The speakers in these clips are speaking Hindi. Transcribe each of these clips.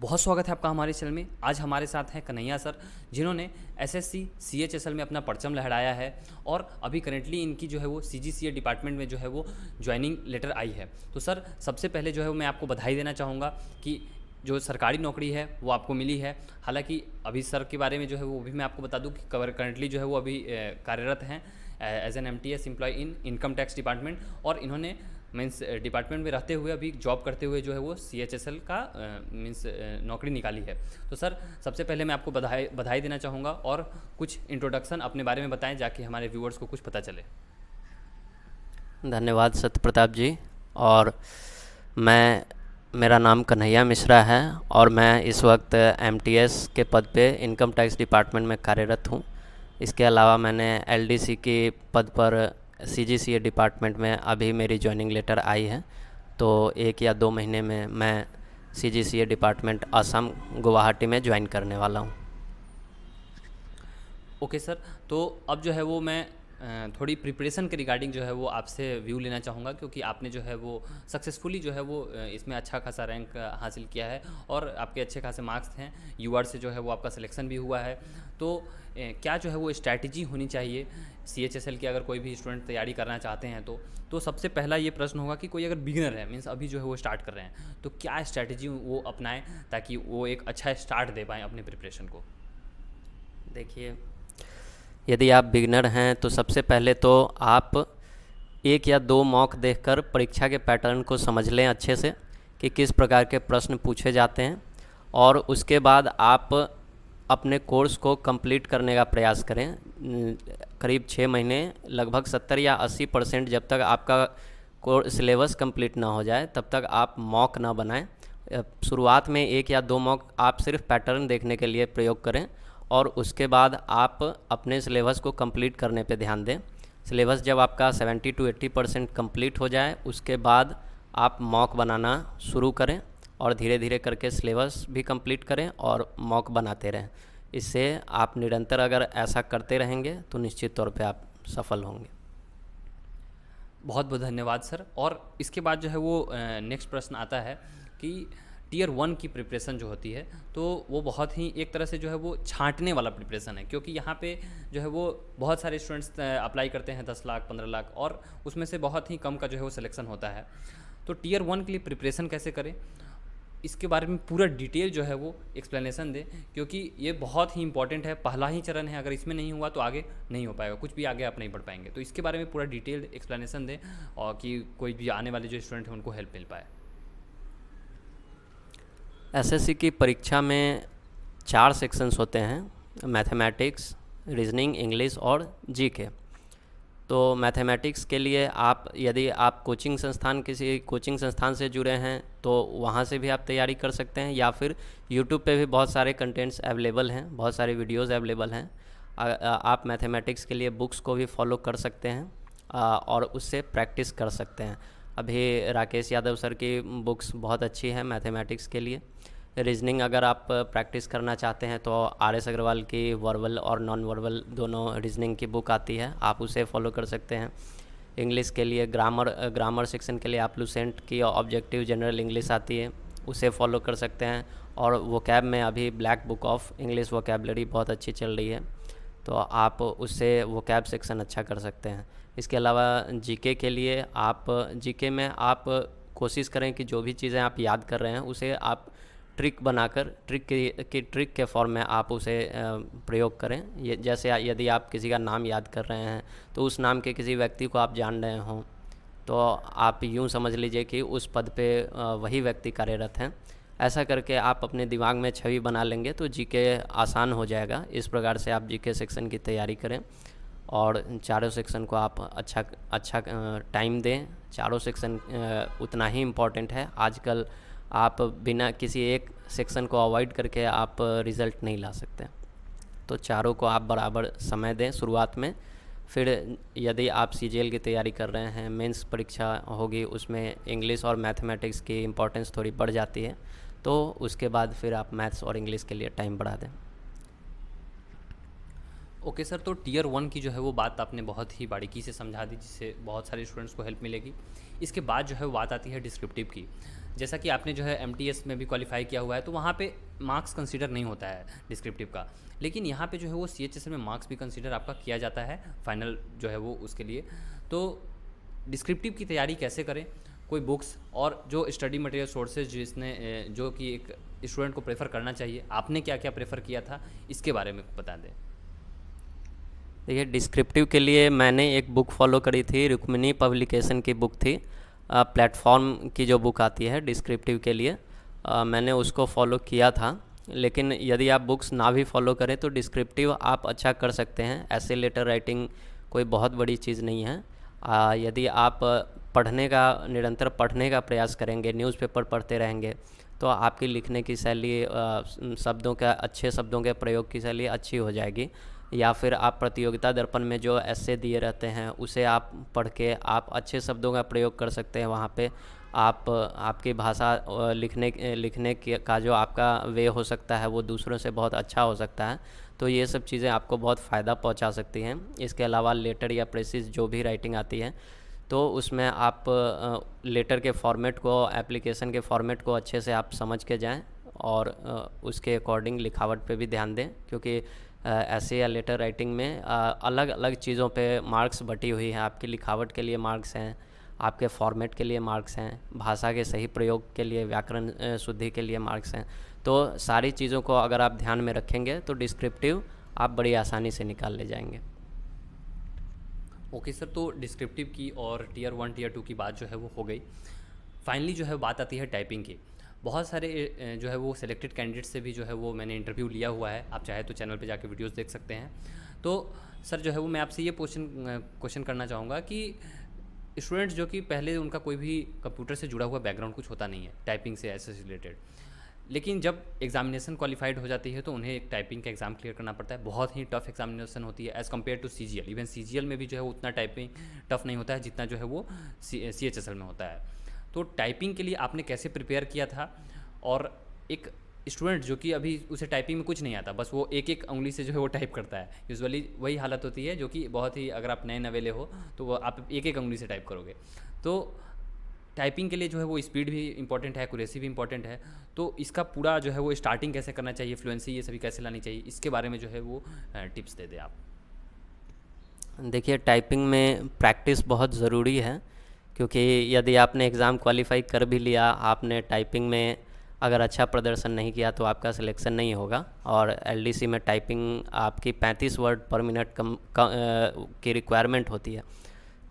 बहुत स्वागत है आपका हमारे चैनल में। आज हमारे साथ हैं कन्हैया सर, जिन्होंने एसएससी सीएचएसएल में अपना परचम लहराया है और अभी करेंटली इनकी जो है वो सीजीसीए डिपार्टमेंट में जो है वो ज्वाइनिंग लेटर आई है। तो सर सबसे पहले जो है वो मैं आपको बधाई देना चाहूँगा कि जो सरकारी नौकरी है वो आपको मिली है। हालांकि अभी सर के बारे में जो है वो भी मैं आपको बता दूं कि करंटली जो है वो अभी कार्यरत हैं as an MTS employee in income tax department, और इन्होंने मीन्स डिपार्टमेंट में रहते हुए अभी जॉब करते हुए जो है वो सीएचएसएल का मीन्स नौकरी निकाली है। तो सर सबसे पहले मैं आपको बधाई देना चाहूँगा और कुछ इंट्रोडक्शन अपने बारे में बताएं जाके हमारे व्यूअर्स को कुछ पता चले। धन्यवाद सत्य प्रताप जी। और मेरा नाम कन्हैया मिश्रा है और मैं इस वक्त एमटीएस के पद पे इनकम टैक्स डिपार्टमेंट में कार्यरत हूँ। इसके अलावा मैंने एलडीसी के पद पर सीजीसीए डिपार्टमेंट में अभी मेरी ज्वाइनिंग लेटर आई है। तो 1 या 2 महीने में मैं सीजीसीए डिपार्टमेंट असम गुवाहाटी में ज्वाइन करने वाला हूँ। ओके सर, तो अब जो है वो मैं थोड़ी प्रिपरेशन के रिगार्डिंग जो है वो आपसे व्यू लेना चाहूँगा, क्योंकि आपने जो है वो सक्सेसफुली जो है वो इसमें अच्छा खासा रैंक हासिल किया है और आपके अच्छे खासे मार्क्स हैं। यूआर से जो है वो आपका सिलेक्शन भी हुआ है। तो क्या जो है वो स्ट्रैटेजी होनी चाहिए सीएचएसएल की, अगर कोई भी स्टूडेंट तैयारी करना चाहते हैं तो सबसे पहला ये प्रश्न होगा कि कोई अगर बिगिनर है, मीन्स अभी जो है वो स्टार्ट कर रहे हैं, तो क्या स्ट्रैटेजी वो अपनाएं ताकि वो एक अच्छा स्टार्ट दे पाएँ अपने प्रिपरेशन को। देखिए, यदि आप बिगनर हैं तो सबसे पहले तो आप 1 या 2 मॉक देखकर परीक्षा के पैटर्न को समझ लें अच्छे से कि किस प्रकार के प्रश्न पूछे जाते हैं, और उसके बाद आप अपने कोर्स को कंप्लीट करने का प्रयास करें। करीब 6 महीने, लगभग 70 या 80% जब तक आपका कोर्स सिलेबस कंप्लीट ना हो जाए तब तक आप मॉक ना बनाएं। शुरुआत में 1 या 2 मॉक आप सिर्फ पैटर्न देखने के लिए प्रयोग करें और उसके बाद आप अपने सिलेबस को कंप्लीट करने पे ध्यान दें। सिलेबस जब आपका 70 to 80% कंप्लीट हो जाए उसके बाद आप मॉक बनाना शुरू करें और धीरे धीरे करके सिलेबस भी कंप्लीट करें और मॉक बनाते रहें। इससे आप निरंतर अगर ऐसा करते रहेंगे तो निश्चित तौर पे आप सफल होंगे। बहुत बहुत धन्यवाद सर। और इसके बाद जो है वो नेक्स्ट प्रश्न आता है कि टीयर 1 की प्रिपरेशन जो होती है तो वो बहुत ही एक तरह से जो है वो छांटने वाला प्रिपरेशन है, क्योंकि यहाँ पे जो है वो बहुत सारे स्टूडेंट्स अप्लाई करते हैं 10 लाख 15 लाख, और उसमें से बहुत ही कम का जो है वो सिलेक्शन होता है। तो टीयर 1 के लिए प्रिपरेशन कैसे करें, इसके बारे में पूरा डिटेल जो है वो एक्सप्लेनेशन दें, क्योंकि ये बहुत ही इंपॉर्टेंट है। पहला ही चरण है, अगर इसमें नहीं हुआ तो आगे नहीं हो पाएगा, कुछ भी आगे आप नहीं बढ़ पाएंगे। तो इसके बारे में पूरा डिटेल एक्सप्लेनेशन दें और कि कोई भी आने वाले जो स्टूडेंट हैं उनको हेल्प मिल पाए। एसएससी की परीक्षा में 4 सेक्शंस होते हैं, मैथमेटिक्स, रीजनिंग, इंग्लिश और जीके। तो मैथमेटिक्स के लिए यदि आप किसी कोचिंग संस्थान से जुड़े हैं तो वहाँ से भी आप तैयारी कर सकते हैं, या फिर यूट्यूब पे भी बहुत सारे कंटेंट्स अवेलेबल हैं, बहुत सारे वीडियोस अवेलेबल हैं। आप मैथमेटिक्स के लिए बुक्स को भी फॉलो कर सकते हैं और उससे प्रैक्टिस कर सकते हैं। अभी राकेश यादव सर की बुक्स बहुत अच्छी है मैथमेटिक्स के लिए। रीजनिंग अगर आप प्रैक्टिस करना चाहते हैं तो आर.एस. अग्रवाल की वर्बल और नॉन वर्बल दोनों रीजनिंग की बुक आती है, आप उसे फॉलो कर सकते हैं। इंग्लिश के लिए ग्रामर सेक्शन के लिए आप लुसेंट की ऑब्जेक्टिव जनरल इंग्लिश आती है, उसे फॉलो कर सकते हैं। और वोकैब में अभी black book of English vocabulary बहुत अच्छी चल रही है, तो आप उससे वोकैब सेक्शन अच्छा कर सकते हैं। इसके अलावा जीके के लिए जीके में आप कोशिश करें कि जो भी चीज़ें आप याद कर रहे हैं उसे आप ट्रिक बनाकर ट्रिक के फॉर्म में आप उसे प्रयोग करें। ये जैसे यदि आप किसी का नाम याद कर रहे हैं तो उस नाम के किसी व्यक्ति को आप जान रहे हों तो आप यूँ समझ लीजिए कि उस पद पे वही व्यक्ति कार्यरत हैं। ऐसा करके आप अपने दिमाग में छवि बना लेंगे तो जीके आसान हो जाएगा। इस प्रकार से आप जीके सेक्शन की तैयारी करें और चारों सेक्शन को आप अच्छा टाइम दें। चारों सेक्शन उतना ही इम्पोर्टेंट है। आजकल आप बिना किसी एक सेक्शन को अवॉइड करके आप रिज़ल्ट नहीं ला सकते, तो चारों को आप बराबर समय दें शुरुआत में। फिर यदि आप सीजीएल की तैयारी कर रहे हैं, मेंस परीक्षा होगी, उसमें इंग्लिश और मैथमेटिक्स की इम्पोर्टेंस थोड़ी बढ़ जाती है, तो उसके बाद फिर आप मैथ्स और इंग्लिश के लिए टाइम बढ़ा दें। ओके सर, तो टीयर 1 की जो है वो बात आपने बहुत ही बारीकी से समझा दी, जिससे बहुत सारे स्टूडेंट्स को हेल्प मिलेगी। इसके बाद जो है वो बात आती है डिस्क्रिप्टिव की। जैसा कि आपने जो है एमटीएस में भी क्वालिफाई किया हुआ है, तो वहाँ पे मार्क्स कंसीडर नहीं होता है डिस्क्रिप्टिव का, लेकिन यहाँ पे जो है वो सीएचएसएल में मार्क्स भी कंसीडर आपका किया जाता है फाइनल जो है वो उसके लिए। तो डिस्क्रिप्टिव की तैयारी कैसे करें, कोई बुक्स और जो स्टडी मटेरियल सोर्सेज जिसने जो कि एक स्टूडेंट को प्रेफर करना चाहिए, आपने क्या क्या प्रेफर किया था, इसके बारे में बता दें। देखिए, डिस्क्रिप्टिव के लिए मैंने एक बुक फॉलो करी थी, रुक्मिणी पब्लिकेशन की बुक थी, प्लेटफॉर्म की जो बुक आती है डिस्क्रिप्टिव के लिए, मैंने उसको फॉलो किया था। लेकिन यदि आप बुक्स ना भी फॉलो करें तो डिस्क्रिप्टिव आप अच्छा कर सकते हैं। ऐसे लेटर राइटिंग कोई बहुत बड़ी चीज़ नहीं है। यदि आप पढ़ने का निरंतर पढ़ने का प्रयास करेंगे, न्यूज़पेपर पढ़ते रहेंगे, तो आपकी लिखने की शैली, शब्दों का अच्छे शब्दों के प्रयोग की शैली अच्छी हो जाएगी। या फिर आप प्रतियोगिता दर्पण में जो ऐसे दिए रहते हैं उसे आप पढ़ के आप अच्छे शब्दों का प्रयोग कर सकते हैं। वहाँ पे आप आपकी भाषा लिखने का जो आपका वे हो सकता है वो दूसरों से बहुत अच्छा हो सकता है। तो ये सब चीज़ें आपको बहुत फ़ायदा पहुंचा सकती हैं। इसके अलावा लेटर या प्रेसिस जो भी राइटिंग आती है तो उसमें आप लेटर के फॉर्मेट को, एप्लीकेशन के फॉर्मेट को अच्छे से आप समझ के जाएं और उसके अकॉर्डिंग लिखावट पे भी ध्यान दें, क्योंकि ऐसे या लेटर राइटिंग में अलग अलग चीज़ों पे मार्क्स बटी हुई हैं। आपकी लिखावट के लिए मार्क्स हैं, आपके फॉर्मेट के लिए मार्क्स हैं, भाषा के सही प्रयोग के लिए, व्याकरण शुद्धि के लिए मार्क्स हैं। तो सारी चीज़ों को अगर आप ध्यान में रखेंगे तो डिस्क्रिप्टिव आप बड़ी आसानी से निकाल ले जाएंगे। ओके सर, तो डिस्क्रिप्टिव की और टीयर 1 टीयर 2 की बात जो है वो हो गई। फाइनली जो है बात आती है टाइपिंग की। बहुत सारे जो है वो सिलेक्टेड कैंडिडेट से भी जो है वो मैंने इंटरव्यू लिया हुआ है, आप चाहे तो चैनल पे जाके वीडियोस देख सकते हैं। तो सर जो है वो मैं आपसे ये क्वेश्चन करना चाहूँगा कि स्टूडेंट्स जो कि पहले उनका कोई भी कंप्यूटर से जुड़ा हुआ बैकग्राउंड कुछ होता नहीं है टाइपिंग से ऐसे रिलेटेड, लेकिन जब एग्जामिनेशन क्वालिफाइड हो जाती है तो उन्हें एक टाइपिंग का एग्ज़ाम क्लियर करना पड़ता है। बहुत ही टफ एग्जामिनेशन होती है as compare to CGL. Even CGL में भी जो है उतना टाइपिंग टफ नहीं होता है जितना जो है वो सीएचएसएल में होता है। तो टाइपिंग के लिए आपने कैसे प्रिपेयर किया था, और एक स्टूडेंट जो कि अभी उसे टाइपिंग में कुछ नहीं आता, बस वो एक एक उंगली से जो है वो टाइप करता है, यूजुअली वही हालत होती है जो कि बहुत ही, अगर आप नए नवेले हो तो वो आप एक एक उंगली से टाइप करोगे। तो टाइपिंग के लिए जो है वो स्पीड भी इंपॉर्टेंट है, एक्यूरेसी भी इंपॉर्टेंट है। तो इसका पूरा जो है वो स्टार्टिंग कैसे करना चाहिए, फ्लुएंसी ये सभी कैसे लानी चाहिए, इसके बारे में जो है वो टिप्स दे दें आप। देखिए, टाइपिंग में प्रैक्टिस बहुत ज़रूरी है, क्योंकि यदि आपने एग्ज़ाम क्वालिफाई कर भी लिया, आपने टाइपिंग में अगर अच्छा प्रदर्शन नहीं किया तो आपका सिलेक्शन नहीं होगा। और एलडीसी में टाइपिंग आपकी 35 वर्ड पर मिनट की रिक्वायरमेंट होती है।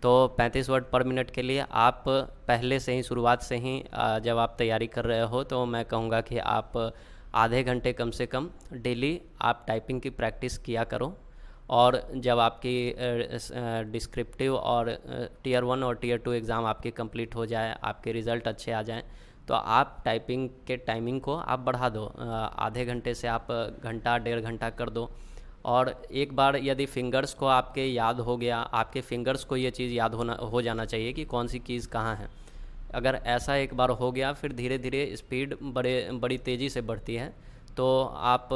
तो 35 वर्ड पर मिनट के लिए आप पहले से ही, शुरुआत से ही जब आप तैयारी कर रहे हो तो मैं कहूँगा कि आप आधे घंटे कम से कम डेली आप टाइपिंग की प्रैक्टिस किया करो। और जब आपकी डिस्क्रिप्टिव और टीयर 1 और टीयर 2 एग्ज़ाम आपके कंप्लीट हो जाए, आपके रिज़ल्ट अच्छे आ जाएं, तो आप टाइपिंग के टाइमिंग को आप बढ़ा दो। आधे घंटे से आप घंटा, 1.5 घंटा कर दो। और एक बार यदि फिंगर्स को आपके याद हो गया, आपके फिंगर्स को ये चीज़ याद हो जाना चाहिए कि कौन सी कीज़ कहाँ है। अगर ऐसा एक बार हो गया, फिर धीरे धीरे स्पीड बड़ी तेज़ी से बढ़ती है। तो आप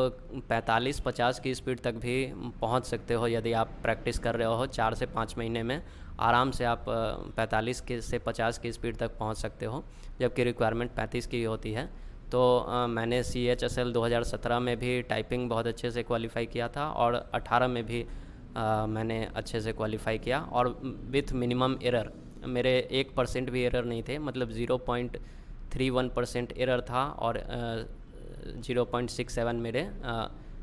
45-50 की स्पीड तक भी पहुंच सकते हो यदि आप प्रैक्टिस कर रहे हो। 4 से 5 महीने में आराम से आप 45 से 50 की स्पीड तक पहुंच सकते हो, जबकि रिक्वायरमेंट 35 की होती है। तो मैंने CHSL 2017 में भी टाइपिंग बहुत अच्छे से क्वालिफाई किया था, और 18 में भी मैंने अच्छे से क्वालिफाई किया, और विथ मिनिमम एरर। मेरे 1% भी एरर नहीं थे, मतलब 0.31% एरर था, और 0.67 मेरे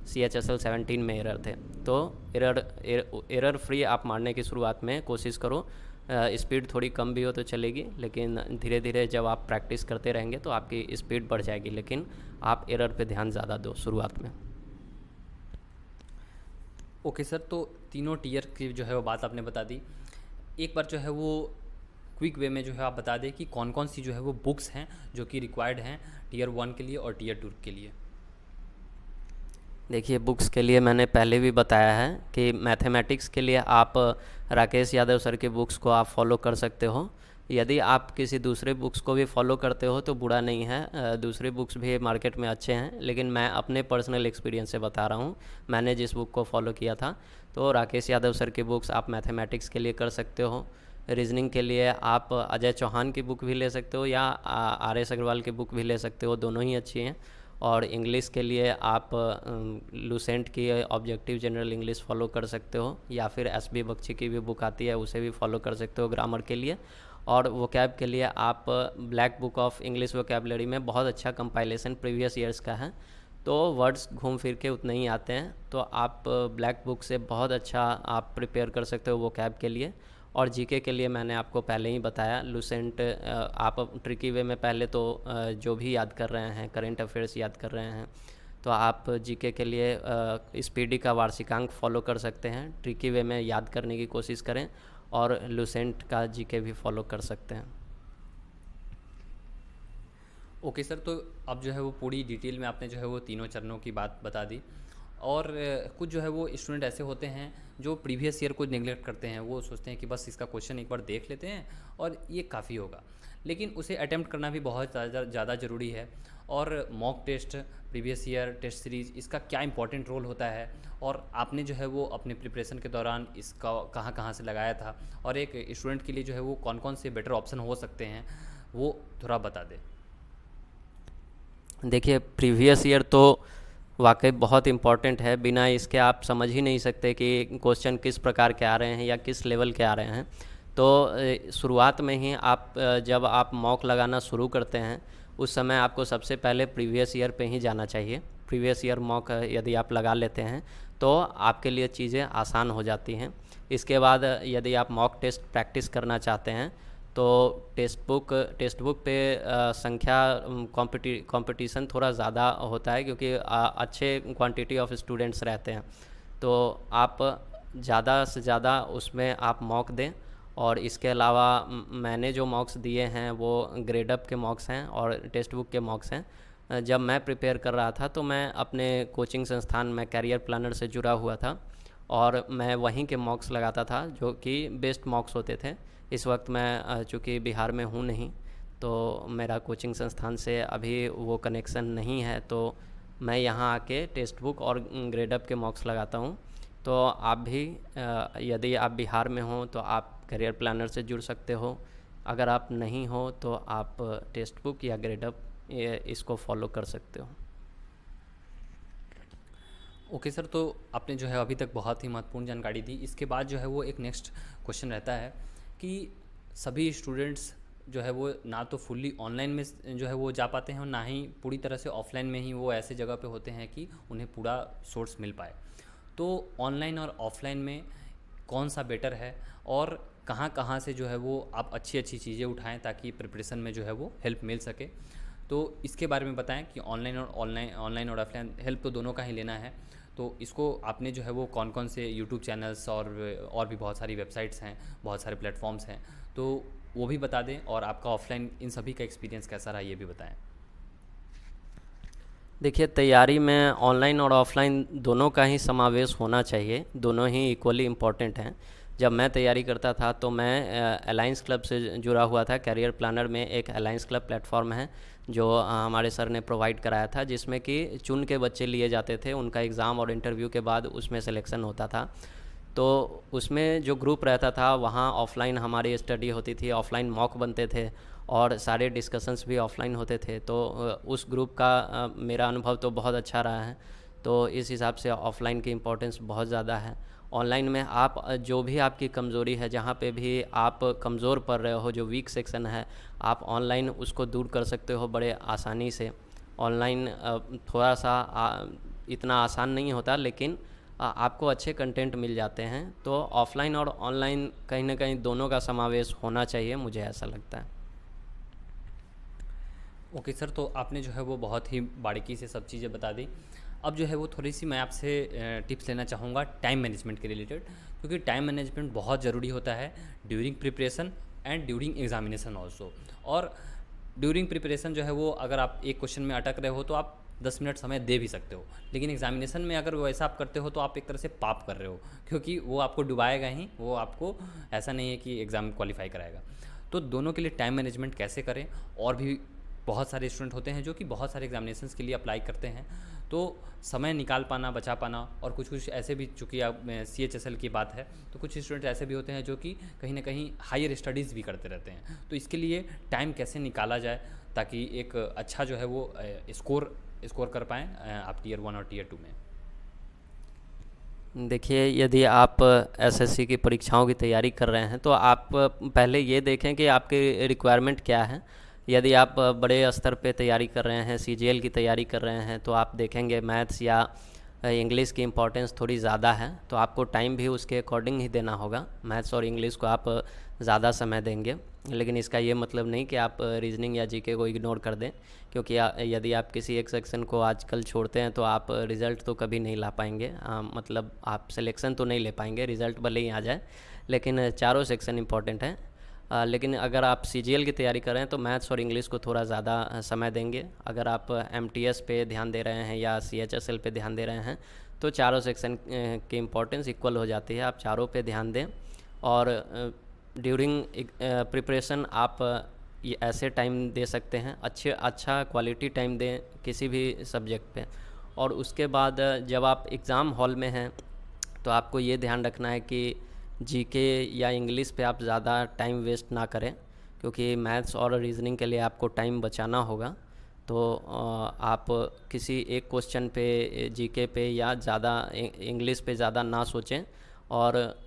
CHSL 17 में एरर थे। तो एरर फ्री आप मारने की शुरुआत में कोशिश करो। स्पीड थोड़ी कम भी हो तो चलेगी, लेकिन धीरे धीरे जब आप प्रैक्टिस करते रहेंगे तो आपकी स्पीड बढ़ जाएगी, लेकिन आप एरर पे ध्यान ज़्यादा दो शुरुआत में। ओके सर, तो तीनों टीयर की जो है वो बात आपने बता दी। एक बार जो है वो क्विक वे में जो है आप बता दें कि कौन कौन सी जो है वो बुक्स हैं जो कि रिक्वायर्ड हैं टीयर 1 के लिए और टीयर 2 के लिए। देखिए, बुक्स के लिए मैंने पहले भी बताया है कि मैथमेटिक्स के लिए आप राकेश यादव सर के बुक्स को आप फॉलो कर सकते हो। यदि आप किसी दूसरे बुक्स को भी फॉलो करते हो तो बुरा नहीं है, दूसरे बुक्स भी मार्केट में अच्छे हैं, लेकिन मैं अपने पर्सनल एक्सपीरियंस से बता रहा हूँ। मैंने जिस बुक को फॉलो किया था, तो राकेश यादव सर के बुक्स आप मैथमेटिक्स के लिए कर सकते हो। रीजनिंग के लिए आप अजय चौहान की बुक भी ले सकते हो या आर एस अग्रवाल की बुक भी ले सकते हो, दोनों ही अच्छी हैं। और इंग्लिश के लिए आप लूसेंट की ऑब्जेक्टिव जनरल इंग्लिश फॉलो कर सकते हो, या फिर एस बी बख्शी की भी बुक आती है उसे भी फॉलो कर सकते हो ग्रामर के लिए। और वोकैब के लिए आप black book of English vocabulary में बहुत अच्छा कंपाइलेशन प्रीवियस ईयर्स का है, तो वर्ड्स घूम फिर के उतने ही आते हैं, तो आप ब्लैक बुक से बहुत अच्छा आप प्रिपेयर कर सकते हो वोकैब के लिए। और जीके के लिए मैंने आपको पहले ही बताया, लूसेंट आप ट्रिकी वे में पहले तो जो भी याद कर रहे हैं, करेंट अफेयर्स याद कर रहे हैं, तो आप जीके के लिए स्पीडी का वार्षिकांक फॉलो कर सकते हैं, ट्रिकी वे में याद करने की कोशिश करें, और लूसेंट का जीके भी फॉलो कर सकते हैं। ओके सर, तो अब जो है वो पूरी डिटेल में आपने जो है वो तीनों चरणों की बात बता दी। और कुछ जो है वो स्टूडेंट ऐसे होते हैं जो प्रीवियस ईयर को निगलेक्ट करते हैं, वो सोचते हैं कि बस इसका क्वेश्चन एक बार देख लेते हैं और ये काफ़ी होगा, लेकिन उसे अटेम्प्ट करना भी बहुत ज़्यादा ज़रूरी है। और mock test, previous year test series, इसका क्या इंपॉर्टेंट रोल होता है, और आपने जो है वो अपने प्रिपरेशन के दौरान इसका कहाँ कहाँ से लगाया था, और एक स्टूडेंट के लिए जो है वो कौन कौन से बेटर ऑप्शन हो सकते हैं, वो थोड़ा बता दें। देखिए, प्रीवियस ईयर तो वाकई बहुत इम्पॉर्टेंट है, बिना इसके आप समझ ही नहीं सकते कि क्वेश्चन किस प्रकार के आ रहे हैं या किस लेवल के आ रहे हैं। तो शुरुआत में ही आप जब आप मॉक लगाना शुरू करते हैं उस समय आपको सबसे पहले प्रीवियस ईयर पे ही जाना चाहिए। प्रीवियस ईयर मॉक यदि आप लगा लेते हैं तो आपके लिए चीज़ें आसान हो जाती हैं। इसके बाद यदि आप मॉक टेस्ट प्रैक्टिस करना चाहते हैं तो टेक्स्ट बुक पे संख्या कंपटीशन थोड़ा ज़्यादा होता है, क्योंकि अच्छे क्वांटिटी ऑफ स्टूडेंट्स रहते हैं, तो आप ज़्यादा से ज़्यादा उसमें आप मॉक दें। और इसके अलावा मैंने जो मॉक्स दिए हैं वो ग्रेड अप के मॉक्स हैं और टेक्स्ट बुक के मॉक्स हैं। जब मैं प्रिपेयर कर रहा था तो मैं अपने कोचिंग संस्थान में कैरियर प्लानर से जुड़ा हुआ था और मैं वहीं के मॉक्स लगाता था जो कि बेस्ट मॉक्स होते थे। इस वक्त मैं चूँकि बिहार में हूँ नहीं, तो मेरा कोचिंग संस्थान से अभी वो कनेक्शन नहीं है, तो मैं यहाँ आके टेक्स्ट बुक और ग्रेड अप के मॉक्स लगाता हूँ। तो आप भी यदि आप बिहार में हो तो आप करियर प्लानर से जुड़ सकते हो, अगर आप नहीं हो तो आप टेक्स्ट बुक या ग्रेड अप इसको फॉलो कर सकते हो। ओके सर, तो आपने जो है अभी तक बहुत ही महत्वपूर्ण जानकारी दी। इसके बाद जो है वो एक नेक्स्ट क्वेश्चन रहता है कि सभी स्टूडेंट्स जो है वो ना तो फुल्ली ऑनलाइन में जो है वो जा पाते हैं और ना ही पूरी तरह से ऑफलाइन में ही वो ऐसे जगह पे होते हैं कि उन्हें पूरा सोर्स मिल पाए। तो ऑनलाइन और ऑफलाइन में कौन सा बेटर है और कहाँ कहाँ से जो है वो आप अच्छी अच्छी चीज़ें उठाएं ताकि प्रिपरेशन में जो है वो हेल्प मिल सके, तो इसके बारे में बताएं कि ऑनलाइन और ऑफलाइन हेल्प तो दोनों का ही लेना है। तो इसको आपने जो है वो कौन कौन से यूट्यूब चैनल्स और भी बहुत सारी वेबसाइट्स हैं, बहुत सारे प्लेटफॉर्म्स हैं, तो वो भी बता दें, और आपका ऑफलाइन इन सभी का एक्सपीरियंस कैसा रहा ये भी बताएं। देखिए, तैयारी में ऑनलाइन और ऑफलाइन दोनों का ही समावेश होना चाहिए, दोनों ही इक्वली इम्पॉर्टेंट हैं। जब मैं तैयारी करता था तो मैं अलायंस क्लब से जुड़ा हुआ था। कैरियर प्लानर में एक अलायंस क्लब प्लेटफॉर्म है जो हमारे सर ने प्रोवाइड कराया था, जिसमें कि चुन के बच्चे लिए जाते थे, उनका एग्ज़ाम और इंटरव्यू के बाद उसमें सिलेक्शन होता था। तो उसमें जो ग्रुप रहता था वहाँ ऑफ़लाइन हमारी स्टडी होती थी, ऑफ़लाइन मॉक बनते थे और सारे डिस्कशंस भी ऑफ़लाइन होते थे। तो उस ग्रुप का मेरा अनुभव तो बहुत अच्छा रहा है। तो इस हिसाब से ऑफ़लाइन की इम्पोर्टेंस बहुत ज़्यादा है। ऑनलाइन में आप जो भी आपकी कमज़ोरी है, जहाँ पे भी आप कमज़ोर पड़ रहे हो, जो वीक सेक्शन है, आप ऑनलाइन उसको दूर कर सकते हो बड़े आसानी से। ऑनलाइन थोड़ा सा इतना आसान नहीं होता, लेकिन आपको अच्छे कंटेंट मिल जाते हैं। तो ऑफ़लाइन और ऑनलाइन कहीं ना कहीं दोनों का समावेश होना चाहिए, मुझे ऐसा लगता है। ओके सर, तो आपने जो है वो बहुत ही बारीकी से सब चीज़ें बता दी। अब जो है वो थोड़ी सी मैं आपसे टिप्स लेना चाहूँगा टाइम मैनेजमेंट के रिलेटेड, क्योंकि टाइम मैनेजमेंट बहुत ज़रूरी होता है during preparation and during examination also. और ड्यूरिंग प्रिपरेशन जो है वो अगर आप एक क्वेश्चन में अटक रहे हो तो आप 10 मिनट समय दे भी सकते हो, लेकिन एग्जामिनेशन में अगर वैसा आप करते हो तो आप एक तरह से पाप कर रहे हो, क्योंकि वो आपको डुबाएगा ही, वो आपको ऐसा नहीं है कि एग्ज़ाम क्वालिफाई कराएगा। तो दोनों के लिए टाइम मैनेजमेंट कैसे करें, और भी बहुत सारे स्टूडेंट होते हैं जो कि बहुत सारे एग्जामिनेशंस के लिए अप्लाई करते हैं, तो समय निकाल पाना, बचा पाना, और कुछ कुछ ऐसे भी, चूँकि अब CHSL की बात है तो कुछ स्टूडेंट ऐसे भी होते हैं जो कि कहीं ना कहीं हायर स्टडीज़ भी करते रहते हैं। तो इसके लिए टाइम कैसे निकाला जाए ताकि एक अच्छा जो है वो स्कोर कर पाएँ आप Tier 1 और Tier 2 में? देखिए, यदि आप एसएससी की परीक्षाओं की तैयारी कर रहे हैं तो आप पहले ये देखें कि आपके रिक्वायरमेंट क्या है। यदि आप बड़े स्तर पे तैयारी कर रहे हैं, सीजीएल की तैयारी कर रहे हैं, तो आप देखेंगे मैथ्स या इंग्लिश की इम्पोर्टेंस थोड़ी ज़्यादा है, तो आपको टाइम भी उसके अकॉर्डिंग ही देना होगा। मैथ्स और इंग्लिश को आप ज़्यादा समय देंगे, लेकिन इसका ये मतलब नहीं कि आप रीजनिंग या जीके को इग्नोर कर दें, क्योंकि यदि आप किसी एक सेक्शन को आजकल छोड़ते हैं तो आप रिज़ल्ट तो कभी नहीं ला पाएंगे। मतलब आप सिलेक्शन तो नहीं ले पाएंगे, रिज़ल्ट भले ही आ जाए, लेकिन चारों सेक्शन इंपॉर्टेंट हैं। लेकिन अगर आप सीजीएल की तैयारी कर रहे हैं तो मैथ्स और इंग्लिश को थोड़ा ज़्यादा समय देंगे। अगर आप एमटीएस पे ध्यान दे रहे हैं या सीएचएसएल पे ध्यान दे रहे हैं तो चारों सेक्शन की इम्पोर्टेंस इक्वल हो जाती है। आप चारों पे ध्यान दें, और ड्यूरिंग प्रिपरेशन आप ये ऐसे टाइम दे सकते हैं, अच्छा क्वालिटी टाइम दें किसी भी सब्जेक्ट पे। और उसके बाद जब आप एग्ज़ाम हॉल में हैं तो आपको ये ध्यान रखना है कि जीके या इंग्लिश पे आप ज़्यादा टाइम वेस्ट ना करें, क्योंकि मैथ्स और रीजनिंग के लिए आपको टाइम बचाना होगा। तो आप किसी एक क्वेश्चन पे, जीके पे या ज़्यादा इंग्लिश पे ज़्यादा ना सोचें, और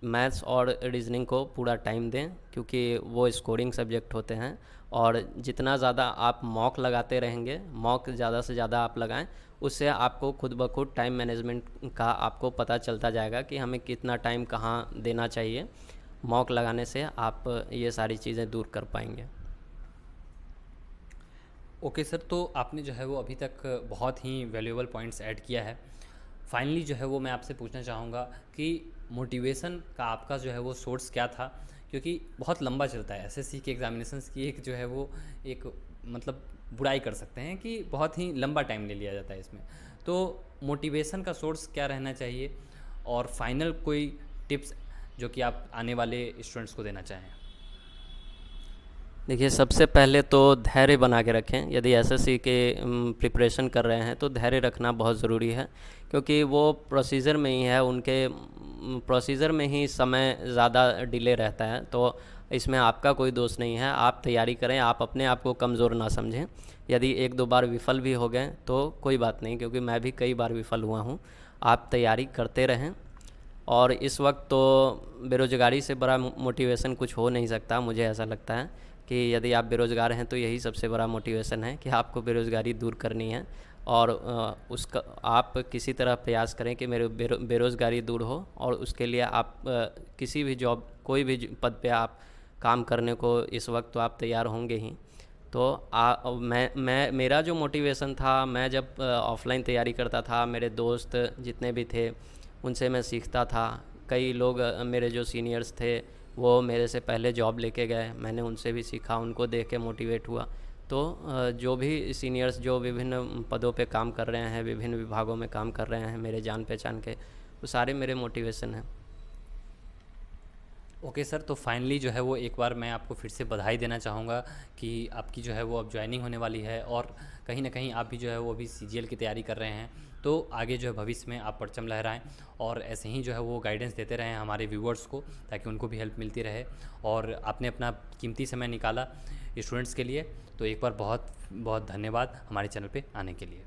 मैथ्स और रीजनिंग को पूरा टाइम दें, क्योंकि वो स्कोरिंग सब्जेक्ट होते हैं। और जितना ज़्यादा आप मॉक लगाते रहेंगे, मॉक ज़्यादा से ज़्यादा आप लगाएं, उससे आपको खुद ब खुद टाइम मैनेजमेंट का आपको पता चलता जाएगा कि हमें कितना टाइम कहाँ देना चाहिए। मॉक लगाने से आप ये सारी चीज़ें दूर कर पाएंगे। ओके सर, तो आपने जो है वो अभी तक बहुत ही वैल्यूएबल पॉइंट्स ऐड किया है। फाइनली जो है वो मैं आपसे पूछना चाहूँगा कि मोटिवेशन का आपका जो है वो सोर्स क्या था, क्योंकि बहुत लंबा चलता है एसएससी के एग्जामिनेशंस की, एक जो है वो एक मतलब बुराई कर सकते हैं कि बहुत ही लंबा टाइम ले लिया जाता है इसमें। तो मोटिवेशन का सोर्स क्या रहना चाहिए, और फाइनल कोई टिप्स जो कि आप आने वाले स्टूडेंट्स को देना चाहें? देखिए, सबसे पहले तो धैर्य बना के रखें। यदि एसएससी के प्रिपरेशन कर रहे हैं तो धैर्य रखना बहुत ज़रूरी है, क्योंकि वो प्रोसीजर में ही है, उनके प्रोसीजर में ही समय ज़्यादा डिले रहता है। तो इसमें आपका कोई दोष नहीं है। आप तैयारी करें, आप अपने आप को कमज़ोर ना समझें। यदि एक दो बार विफल भी हो गए तो कोई बात नहीं, क्योंकि मैं भी कई बार विफल हुआ हूँ। आप तैयारी करते रहें। और इस वक्त तो बेरोज़गारी से बड़ा मोटिवेशन कुछ हो नहीं सकता। मुझे ऐसा लगता है कि यदि आप बेरोज़गार हैं तो यही सबसे बड़ा मोटिवेशन है कि आपको बेरोज़गारी दूर करनी है, और उसका आप किसी तरह प्रयास करें कि मेरे बेरोज़गारी दूर हो। और उसके लिए आप किसी भी जॉब, कोई भी पद पे आप काम करने को इस वक्त तो आप तैयार होंगे ही। तो मेरा जो मोटिवेशन था, मैं जब ऑफ़लाइन तैयारी करता था, मेरे दोस्त जितने भी थे उनसे मैं सीखता था। कई लोग मेरे जो सीनियर्स थे वो मेरे से पहले जॉब लेके गए, मैंने उनसे भी सीखा, उनको देख के मोटिवेट हुआ। तो जो भी सीनियर्स जो विभिन्न पदों पे काम कर रहे हैं, विभिन्न विभागों में काम कर रहे हैं, मेरे जान पहचान के, वो सारे मेरे मोटिवेशन हैं। ओके सर, तो फाइनली जो है वो एक बार मैं आपको फिर से बधाई देना चाहूँगा कि आपकी जो है वो अब ज्वाइनिंग होने वाली है, और कहीं ना कहीं आप भी जो है वो अभी सीजीएल की तैयारी कर रहे हैं। तो आगे जो है भविष्य में आप परचम लहराएं, और ऐसे ही जो है वो गाइडेंस देते रहें हमारे व्यूवर्स को, ताकि उनको भी हेल्प मिलती रहे। और आपने अपना कीमती समय निकाला स्टूडेंट्स के लिए, तो एक बार बहुत बहुत धन्यवाद हमारे चैनल पे आने के लिए।